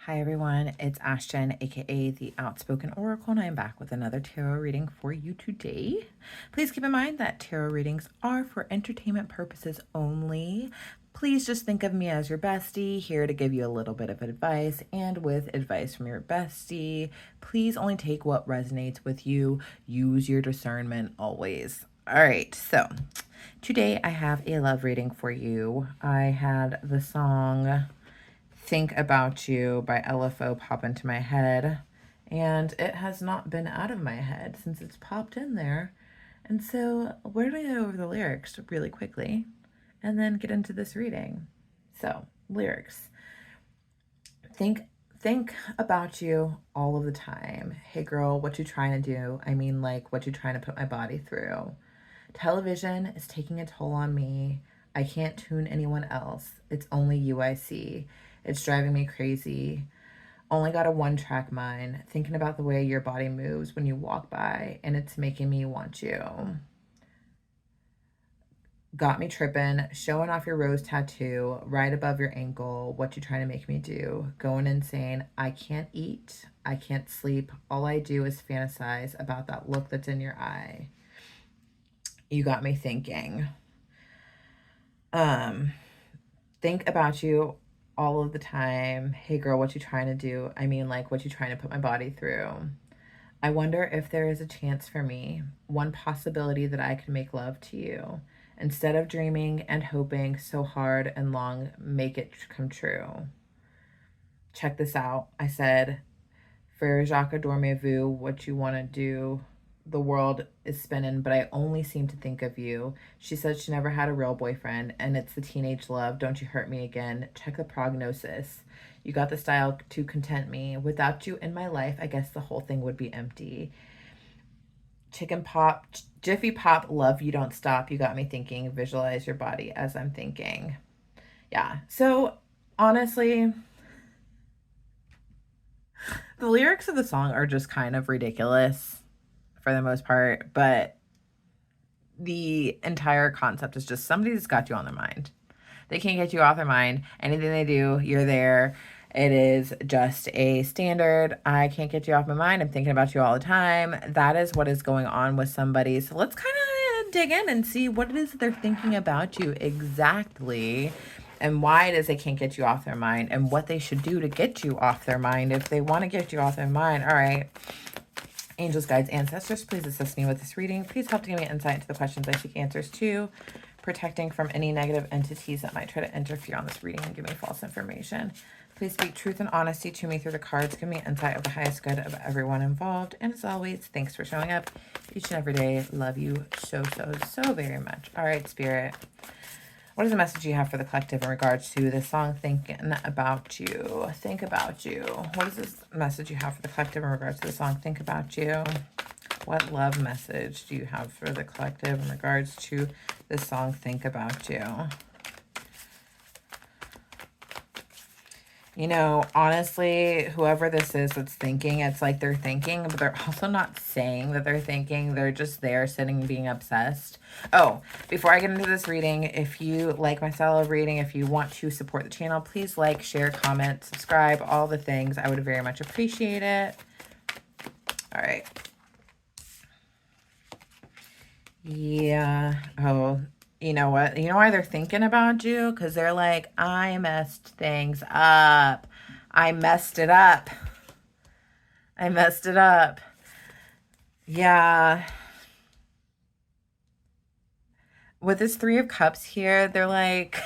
Hi everyone, it's Ashton, aka the Outspoken Oracle, and I'm back with another tarot reading for you today. Please keep in mind that tarot readings are for entertainment purposes only. Please just think of me as your bestie, here to give you a little bit of advice, and with advice from your bestie, please only take what resonates with you. Use your discernment always. All right, so today I have a love reading for you. I had the song Think About You by LFO pop into my head, and it has not been out of my head since it's popped in there. And so we're going to go over the lyrics really quickly and then get into this reading. So, lyrics. Think about you all of the time. Hey girl, what you trying to do? I mean, like, what you trying to put my body through? Television is taking a toll on me. I can't tune anyone else. It's only you I see. It's driving me crazy. Only got a one-track mind. Thinking about the way your body moves when you walk by, and it's making me want you. Got me tripping. Showing off your rose tattoo right above your ankle. What you trying to make me do? Going insane. I can't eat. I can't sleep. All I do is fantasize about that look that's in your eye. You got me thinking. Think about you all of the time. Hey girl, what you trying to do? I mean, like, what you trying to put my body through? I wonder if there is a chance for me, one possibility that I can make love to you. Instead of dreaming and hoping so hard and long, make it come true. Check this out. I said, for Jacques Dormez-vous, what you want to do, the world is spinning, but I only seem to think of you. She said she never had a real boyfriend, and it's the teenage love. Don't you hurt me again. Check the prognosis. You got the style to content me. Without you in my life, I guess the whole thing would be empty. Chicken pop, Jiffy pop, love you don't stop. You got me thinking. Visualize your body as I'm thinking. Yeah. So honestly, the lyrics of the song are just kind of ridiculous for the most part, but the entire concept is just somebody's got you on their mind. They can't get you off their mind. Anything they do, you're there. It is just a standard. I can't get you off my mind. I'm thinking about you all the time. That is what is going on with somebody. So let's kind of dig in and see what it is that they're thinking about you exactly, and why it is they can't get you off their mind, and what they should do to get you off their mind if they want to get you off their mind. All right. Angels, guides, ancestors, please assist me with this reading. Please help to give me insight into the questions I seek answers to, protecting from any negative entities that might try to interfere on this reading and give me false information. Please speak truth and honesty to me through the cards. Give me insight of the highest good of everyone involved. And as always, thanks for showing up each and every day. Love you so, so, so very much. All right, Spirit. What is the message you have for the collective in regards to this song, Thinking About You? Think About You. What is this message you have for the collective in regards to the song, Think About You? What love message do you have for the collective in regards to this song, Think About You? You know, honestly, whoever this is that's thinking, it's like they're thinking, but they're also not saying that they're thinking. They're just there sitting being obsessed. Oh, before I get into this reading, if you like my style of reading, if you want to support the channel, please like, share, comment, subscribe, all the things. I would very much appreciate it. All right. Yeah. Oh, you know what? You know why they're thinking about you? Because they're like, I messed things up. I messed it up. I messed it up. Yeah. With this Three of Cups here, they're like,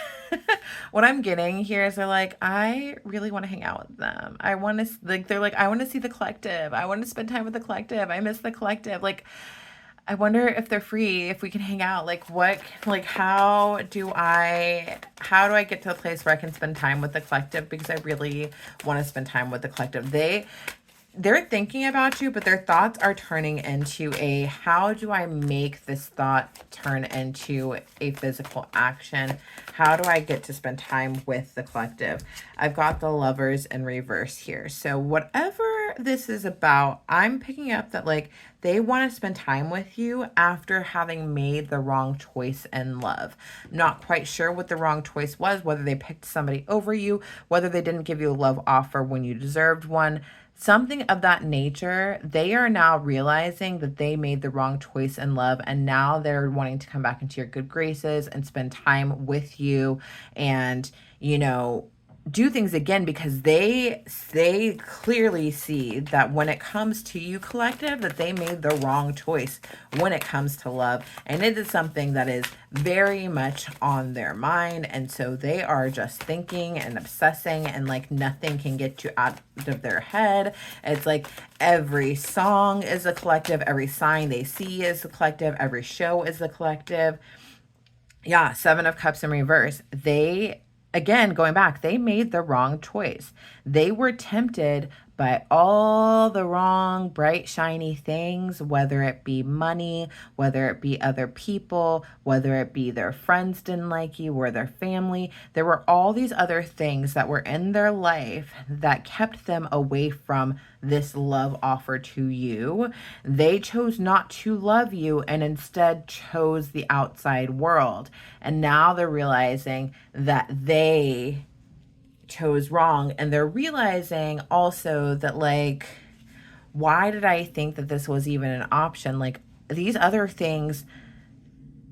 what I'm getting here is they're like, I really want to hang out with them. I want to, like, they're like, I want to see the collective. I want to spend time with the collective. I miss the collective. Like, I wonder if they're free, if we can hang out. Like, what, like, how do I get to a place where I can spend time with the collective? Because I really want to spend time with the collective. They're thinking about you, but their thoughts are turning into a, how do I make this thought turn into a physical action? How do I get to spend time with the collective? I've got the Lovers in reverse here. So whatever this is about, I'm picking up that like they want to spend time with you after having made the wrong choice in love. Not quite sure what the wrong choice was, whether they picked somebody over you, whether they didn't give you a love offer when you deserved one. Something of that nature. They are now realizing that they made the wrong choice in love, and now they're wanting to come back into your good graces and spend time with you and, you know, do things again, because they clearly see that when it comes to you, collective, that they made the wrong choice when it comes to love, and it is something that is very much on their mind. And so they are just thinking and obsessing, and like nothing can get you out of their head. It's like every song is a collective, every sign they see is a collective, every show is a collective. Yeah, Seven of Cups in reverse. They, again, going back, they made the wrong choice. They were tempted by all the wrong, bright, shiny things, whether it be money, whether it be other people, whether it be their friends didn't like you or their family. There were all these other things that were in their life that kept them away from this love offer to you. They chose not to love you and instead chose the outside world. And now they're realizing that they chose wrong, and they're realizing also that like, why did I think that this was even an option? Like, these other things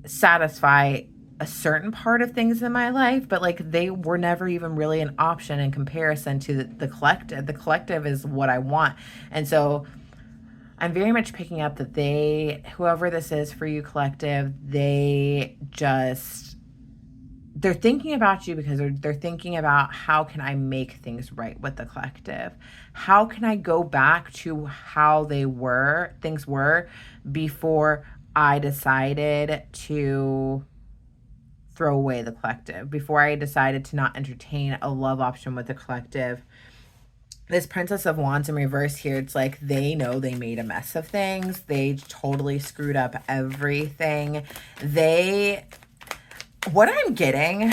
satisfy a certain part of things in my life, but like they were never even really an option in comparison to the collective. The collective is what I want. And so I'm very much picking up that they, whoever this is for you, collective, they're thinking about you because they're thinking about, how can I make things right with the collective? How can I go back to how things were before I decided to throw away the collective, before I decided to not entertain a love option with the collective? This Princess of Wands in reverse here, it's like they know they made a mess of things. They totally screwed up everything. What I'm getting,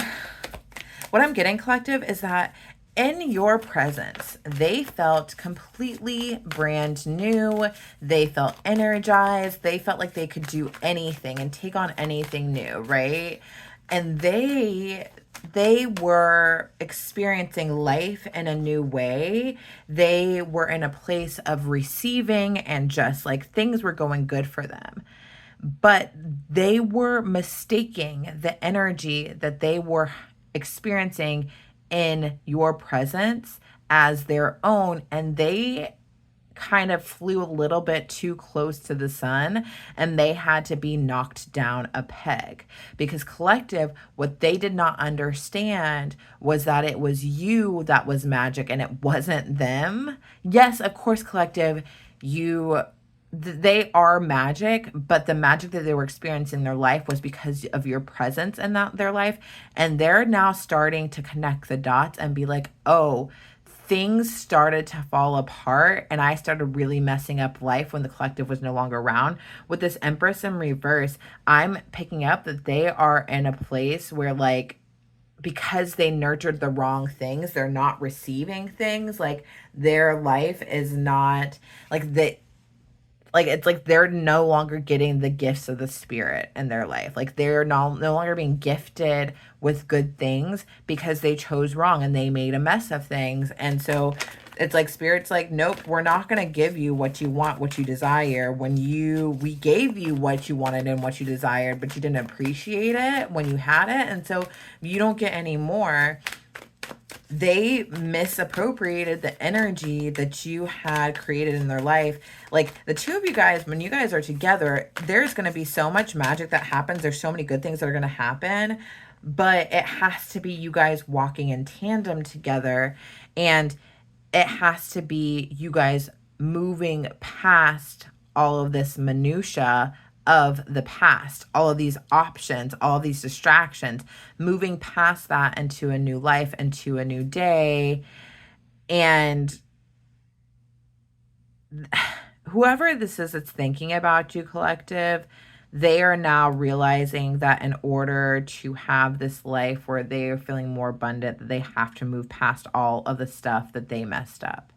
collective, is that in your presence, they felt completely brand new. They felt energized. They felt like they could do anything and take on anything new, right? And they were experiencing life in a new way. They were in a place of receiving, and just like things were going good for them. But they were mistaking the energy that they were experiencing in your presence as their own, and they kind of flew a little bit too close to the sun, and they had to be knocked down a peg. Because collective, what they did not understand was that it was you that was magic and it wasn't them. Yes, of course, collective, they are magic, but the magic that they were experiencing in their life was because of your presence in their life. And they're now starting to connect the dots and be like, oh, things started to fall apart, and I started really messing up life when the collective was no longer around. With this Empress in reverse, I'm picking up that they are in a place where, like, because they nurtured the wrong things, they're not receiving things. Like, their life is not like they, like, it's like they're no longer getting the gifts of the spirit in their life. Like, they're no longer being gifted with good things because they chose wrong and they made a mess of things. And so it's like spirit's like, nope, we're not going to give you what you want, what you desire. We gave you what you wanted and what you desired, but you didn't appreciate it when you had it. And so you don't get any more. They misappropriated the energy that you had created in their life. Like, the two of you guys, when you guys are together, there's going to be so much magic that happens. There's so many good things that are going to happen, but it has to be you guys walking in tandem together, and it has to be you guys moving past all of this minutia of the past, all of these options, all of these distractions, moving past that into a new life, into a new day. And whoever this is that's thinking about you, collective, they are now realizing that in order to have this life where they are feeling more abundant, that they have to move past all of the stuff that they messed up.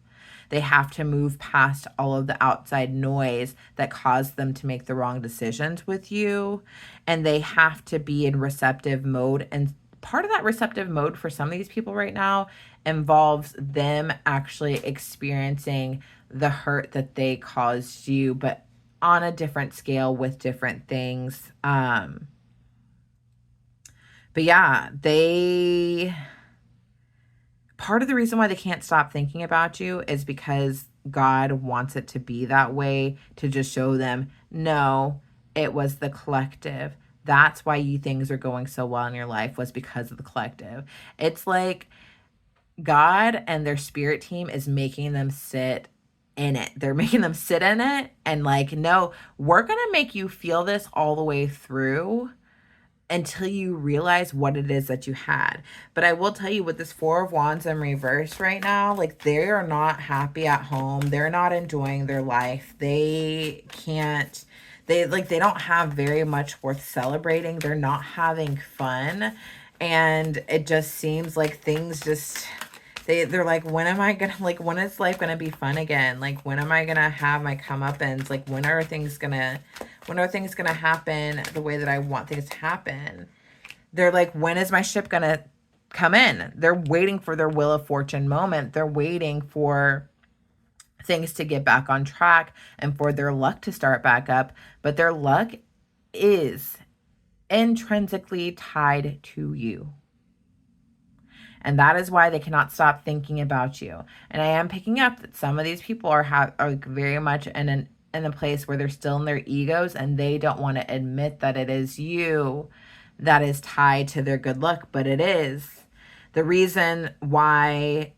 They have to move past all of the outside noise that caused them to make the wrong decisions with you. And they have to be in receptive mode. And part of that receptive mode for some of these people right now involves them actually experiencing the hurt that they caused you, but on a different scale with different things. But yeah, part of the reason why they can't stop thinking about you is because God wants it to be that way, to just show them, no, it was the collective. That's why things are going so well in your life, was because of the collective. It's like God and their spirit team is making them sit in it. They're making them sit in it and like, no, we're going to make you feel this all the way through until you realize what it is that you had. But I will tell you, with this Four of Wands in reverse right now, like, they are not happy at home. They're not enjoying their life. They don't have very much worth celebrating. They're not having fun. And it just seems like things just, they're like, when is life gonna be fun again? Like, when am I gonna have my comeuppance? Like, when are things gonna happen the way that I want things to happen? They're like, when is my ship gonna come in? They're waiting for their Wheel of Fortune moment. They're waiting for things to get back on track and for their luck to start back up. But their luck is intrinsically tied to you. And that is why they cannot stop thinking about you. And I am picking up that some of these people are very much in a place where they're still in their egos, and they don't want to admit that it is you that is tied to their good luck, but it is. The reason why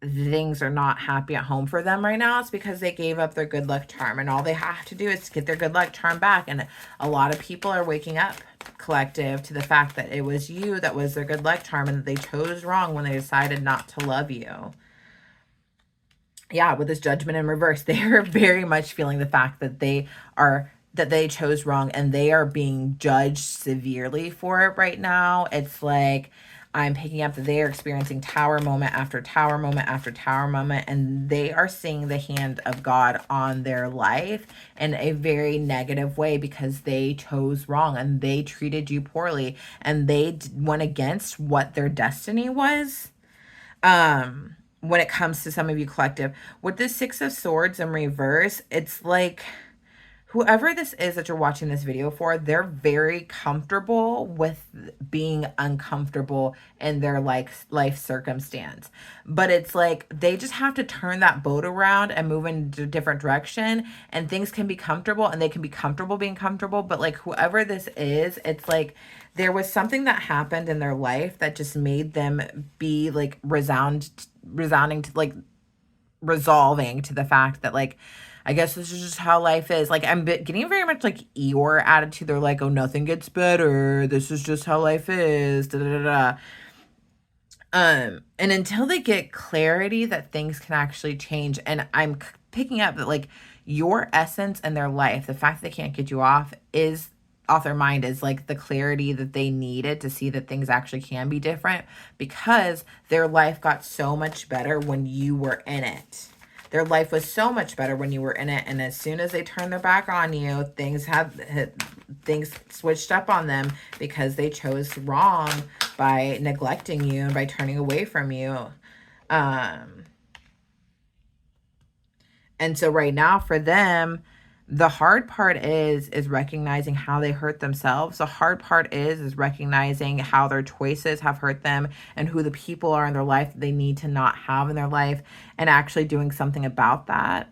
things are not happy at home for them right now is because they gave up their good luck charm, and all they have to do is get their good luck charm back. And a lot of people are waking up, collective, to the fact that it was you that was their good luck charm, and that they chose wrong when they decided not to love you. Yeah, with this Judgment in reverse, they are very much feeling the fact that they chose wrong, and they are being judged severely for it right now. It's like, I'm picking up that they are experiencing tower moment after tower moment after tower moment, and they are seeing the hand of God on their life in a very negative way because they chose wrong and they treated you poorly and they went against what their destiny was. When it comes to some of you, collective, with the Six of Swords in reverse, it's like, whoever this is that you're watching this video for, they're very comfortable with being uncomfortable in their life circumstance. But it's like, they just have to turn that boat around and move in a different direction, and things can be comfortable, and they can be comfortable being comfortable. But like, whoever this is, it's like, there was something that happened in their life that just made them be like resounding to like resolving to the fact that, like, I guess this is just how life is. Like, I'm getting very much like Eeyore attitude. They're like, oh, nothing gets better. This is just how life is. Da, da, da, da. And until they get clarity that things can actually change, and I'm picking up that, like, your essence and their life, the fact that they can't get you off their mind, is like the clarity that they needed to see that things actually can be different, because their life got so much better when you were in it. Their life was so much better when you were in it, and as soon as they turned their back on you, things switched up on them because they chose wrong by neglecting you and by turning away from you. And so right now for them, the hard part is recognizing how they hurt themselves. The hard part is recognizing how their choices have hurt them and who the people are in their life that they need to not have in their life, and actually doing something about that.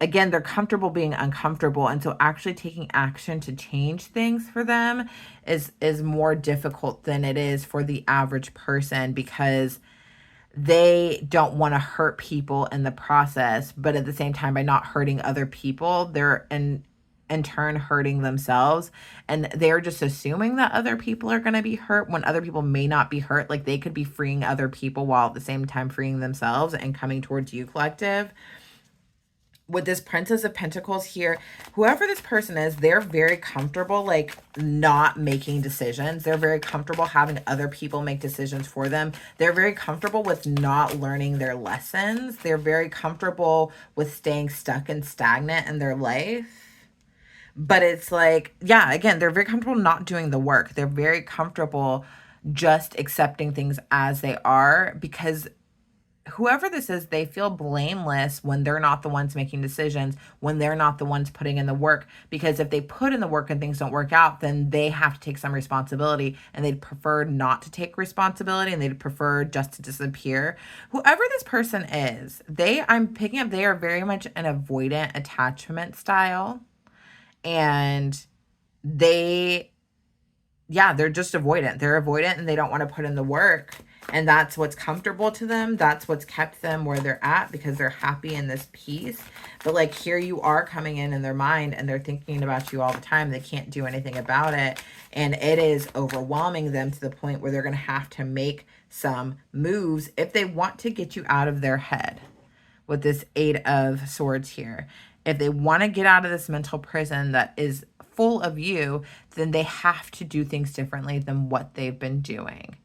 Again, they're comfortable being uncomfortable, and so actually taking action to change things for them is more difficult than it is for the average person, because they don't want to hurt people in the process, but at the same time, by not hurting other people, they're in turn hurting themselves, and they're just assuming that other people are going to be hurt when other people may not be hurt. Like, they could be freeing other people while at the same time freeing themselves and coming towards you, collective. with this Princess of Pentacles here, whoever this person is, they're very comfortable, like, not making decisions. They're very comfortable having other people make decisions for them. They're very comfortable with not learning their lessons. They're very comfortable with staying stuck and stagnant in their life. But it's like, yeah, again, they're very comfortable not doing the work. They're very comfortable just accepting things as they are, because whoever this is, they feel blameless when they're not the ones making decisions, when they're not the ones putting in the work. Because if they put in the work and things don't work out, then they have to take some responsibility, and they'd prefer not to take responsibility, and they'd prefer just to disappear. Whoever this person is, I'm picking up, they are very much an avoidant attachment style. And they, yeah, they're just avoidant. They're avoidant and they don't want to put in the work. And that's what's comfortable to them. That's what's kept them where they're at, because they're happy in this peace. But like, here you are coming in their mind, and they're thinking about you all the time. They can't do anything about it. And it is overwhelming them to the point where they're going to have to make some moves if they want to get you out of their head with this Eight of Swords here. If they want to get out of this mental prison that is full of you, then they have to do things differently than what they've been doing.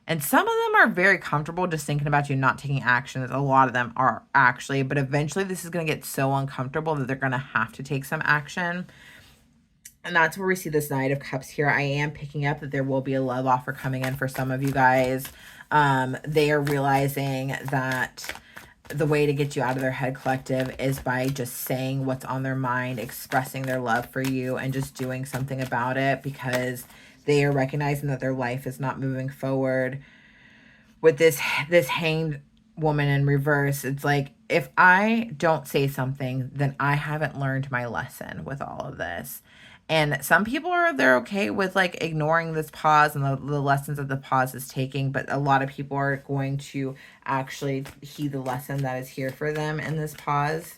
And some of them are very comfortable just thinking about you not taking action. A lot of them are actually, but eventually this is going to get so uncomfortable that they're going to have to take some action. And that's where we see this Knight of Cups here. I am picking up that there will be a love offer coming in for some of you guys. They are realizing that the way to get you out of their head, collective, is by just saying what's on their mind, expressing their love for you, and just doing something about it, because they are recognizing that their life is not moving forward. With this Hanged Woman in reverse, it's like, if I don't say something, then I haven't learned my lesson with all of this. And some people they're okay with like ignoring this pause and the lessons that the pause is taking, but a lot of people are going to actually heed the lesson that is here for them in this pause.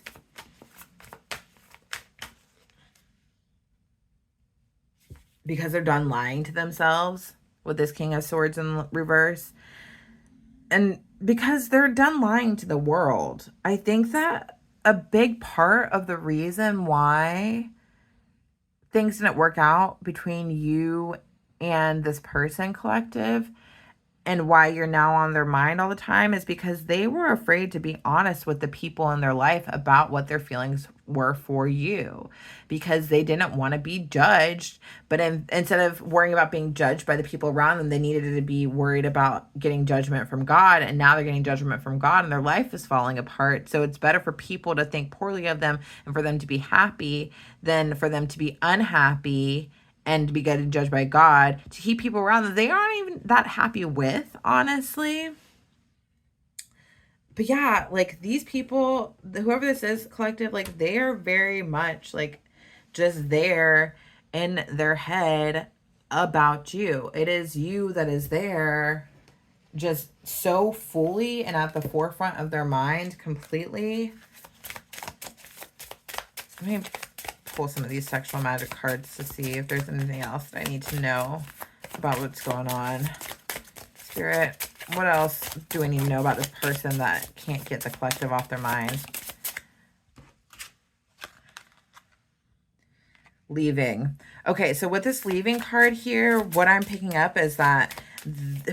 Because they're done lying to themselves with this King of Swords in reverse. And because they're done lying to the world. I think that a big part of the reason why things didn't work out between you and this person, collective, and why you're now on their mind all the time, is because they were afraid to be honest with the people in their life about what their feelings were for you, because they didn't want to be judged. But instead of worrying about being judged by the people around them, they needed to be worried about getting judgment from God. And now they're getting judgment from God, and their life is falling apart. So it's better for people to think poorly of them and for them to be happy than for them to be unhappy and to be getting judged by God, to keep people around that they aren't even that happy with, honestly. But yeah, like, these people, whoever this is, collective, like, they are very much like just there in their head about you. It is you that is there just so fully and at the forefront of their mind completely. Let me pull some of these sexual magic cards to see if there's anything else that I need to know about what's going on. Spirit, what else do I need to know about this person that can't get the collective off their mind? Leaving. Okay, so with this leaving card here, what I'm picking up is that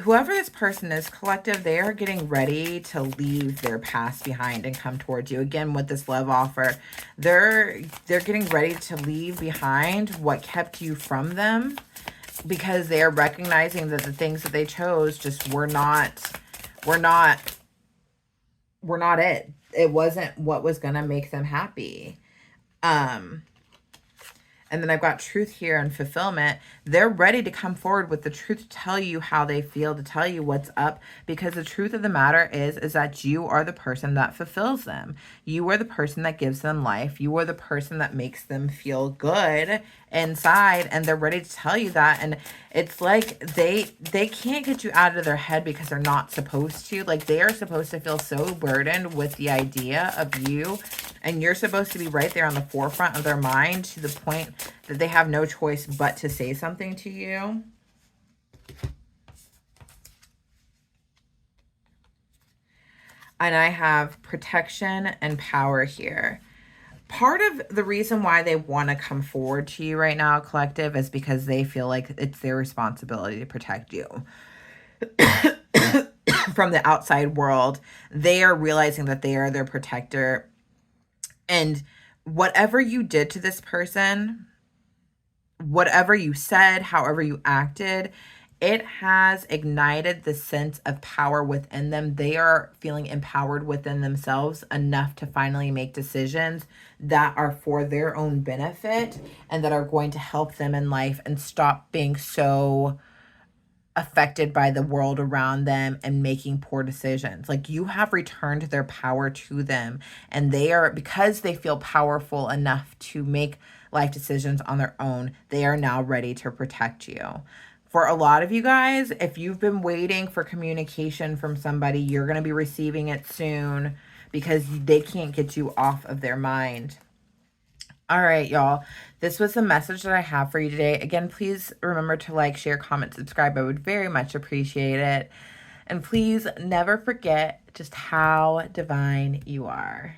whoever this person is, collective, they are getting ready to leave their past behind and come towards you. Again, with this love offer, they're getting ready to leave behind what kept you from them, because they are recognizing that the things that they chose just were not it. It wasn't what was going to make them happy. And then I've got truth here and fulfillment. They're ready to come forward with the truth, to tell you how they feel, to tell you what's up. Because the truth of the matter is that you are the person that fulfills them. You are the person that gives them life. You are the person that makes them feel good inside. And they're ready to tell you that. And it's like they can't get you out of their head because they're not supposed to. Like, they are supposed to feel so burdened with the idea of you. And you're supposed to be right there on the forefront of their mind, to the point that they have no choice but to say something to you. And I have protection and power here. Part of the reason why they want to come forward to you right now, collective, is because they feel like it's their responsibility to protect you from the outside world. They are realizing that they are their protector. And whatever you did to this person, whatever you said, however you acted, it has ignited the sense of power within them. They are feeling empowered within themselves enough to finally make decisions that are for their own benefit and that are going to help them in life and stop being so affected by the world around them and making poor decisions. Like, you have returned their power to them, and they are, because they feel powerful enough to make life decisions on their own, they are now ready to protect you. For a lot of you guys, if you've been waiting for communication from somebody, you're going to be receiving it soon because they can't get you off of their mind. All right, y'all. This was the message that I have for you today. Again, please remember to like, share, comment, subscribe. I would very much appreciate it. And please never forget just how divine you are.